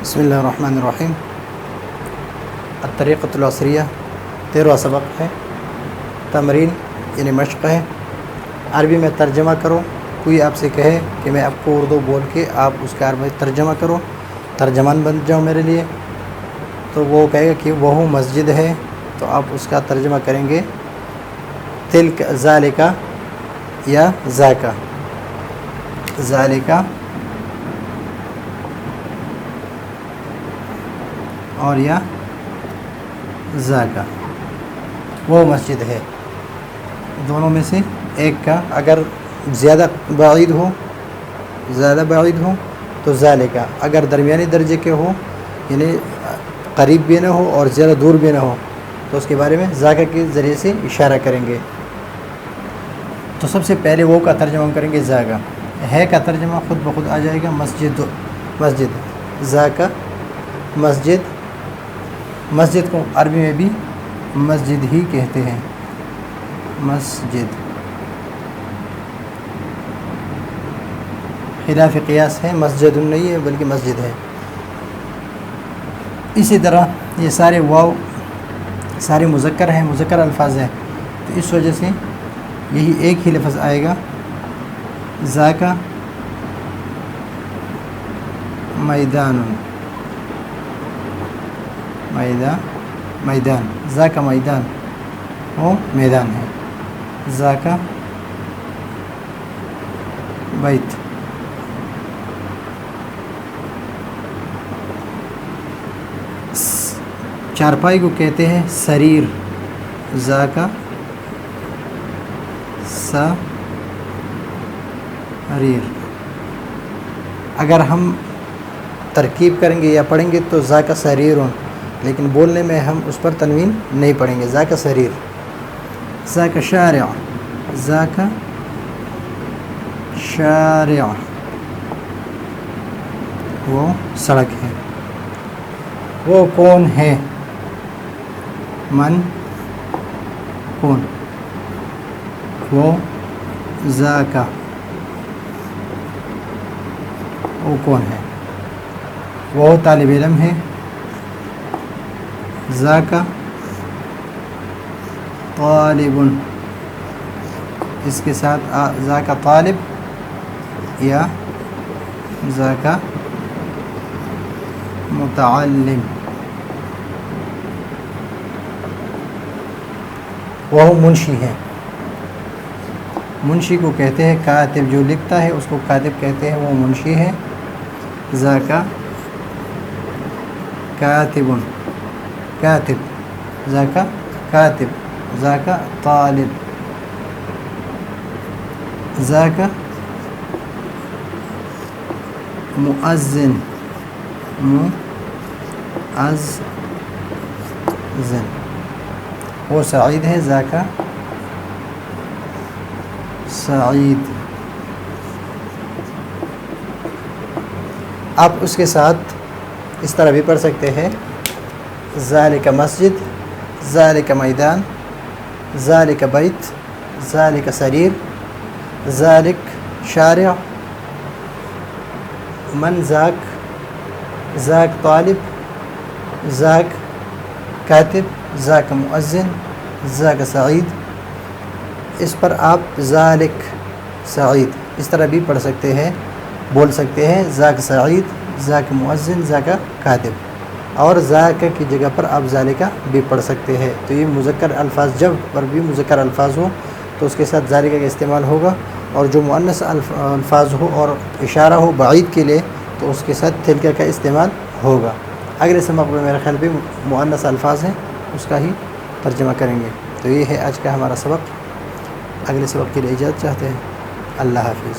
بسم اللہ الرحمن الرحیم۔ الطریقۃ العصریہ 13واں سبق ہے، تمرین یعنی مشق ہے۔ عربی میں ترجمہ کرو۔ کوئی آپ سے کہے کہ میں آپ کو اردو بول کے آپ اس کا عربی ترجمہ کرو، ترجمان بن جاؤ میرے لیے، تو وہ کہے گا کہ وہ مسجد ہے، تو آپ اس کا ترجمہ کریں گے تلک ذالکا یا ذاکا، ذالکا اور یا ذاکا، وہ مسجد ہے۔ دونوں میں سے ایک کا اگر زیادہ بعید ہو تو ذالکا، اگر درمیانی درجے کے ہو یعنی قریب بھی نہ ہو اور زیادہ دور بھی نہ ہو تو اس کے بارے میں ذاکا کے ذریعے سے اشارہ کریں گے۔ تو سب سے پہلے وہ کا ترجمہ ہم کریں گے ذاکا، ہے کا ترجمہ خود بخود آ جائے گا مسجد، ذاکا مسجد۔ مسجد کو عربی میں بھی مسجد ہی کہتے ہیں، مسجد خلاف قیاس ہے، مسجد نہیں ہے بلکہ مسجد ہے۔ اسی طرح یہ سارے واو سارے مذکر ہیں، مذکر الفاظ ہیں، تو اس وجہ سے یہی ایک ہی لفظ آئے گا، ذاکا میدان، میدان، ذاکا میدان، وہ میدان ہے۔ ذاکا بیت، چارپائی کو کہتے ہیں سریر، ذاکا سریر۔ اگر ہم ترکیب کریں گے یا پڑھیں گے تو ذاکا سریر، لیکن بولنے میں ہم اس پر تنوین نہیں پڑھیں گے، ذاکا سریر۔ ذاکا شارع، ذاکا شارع، وہ سڑک ہے۔ وہ کون ہے، من کون، وہ ذاکا، وہ کون ہے، وہ طالب علم ہے، ذاکا طالب، اس کے ساتھ ذاکا طالب یا ذاکا متعلم۔ وہ منشی ہے، منشی کو کہتے ہیں کاتب، جو لکھتا ہے اس کو کاتب کہتے ہیں، وہ منشی ہے۔ ذاکا کاتب، کاتب، ذاکا کاتب، ذاکا طالب، ذاکا مؤذن، وہ سعید ہے، ذاکا سعید۔ آپ اس کے ساتھ اس طرح بھی پڑھ سکتے ہیں، ذالک مسجد، ذالک میدان، ذالک بیت، ذالک سریر، ذالک شارع، من ذاک، ذاک طالب، ذاک کاتب، ذاک مؤذن، ذاک سعید۔ اس پر آپ ذالک سعید اس طرح بھی پڑھ سکتے ہیں، بول سکتے ہیں، ذاک سعید، ذاک مؤذن، ذاک کاتب، اور ذاکا کی جگہ پر آپ ذالکا بھی پڑھ سکتے ہیں۔ تو یہ مذکر الفاظ جب پر بھی مذکر الفاظ ہو تو اس کے ساتھ ذالکا کا استعمال ہوگا، اور جو مؤنث الفاظ ہو اور اشارہ ہو بعید کے لیے تو اس کے ساتھ تلکا کا استعمال ہوگا۔ اگلے سبق میں میرے خیال بھی مؤنث الفاظ ہیں، اس کا ہی ترجمہ کریں گے۔ تو یہ ہے آج کا ہمارا سبق۔ اگلے سبق کے لیے اجازت چاہتے ہیں۔ اللہ حافظ۔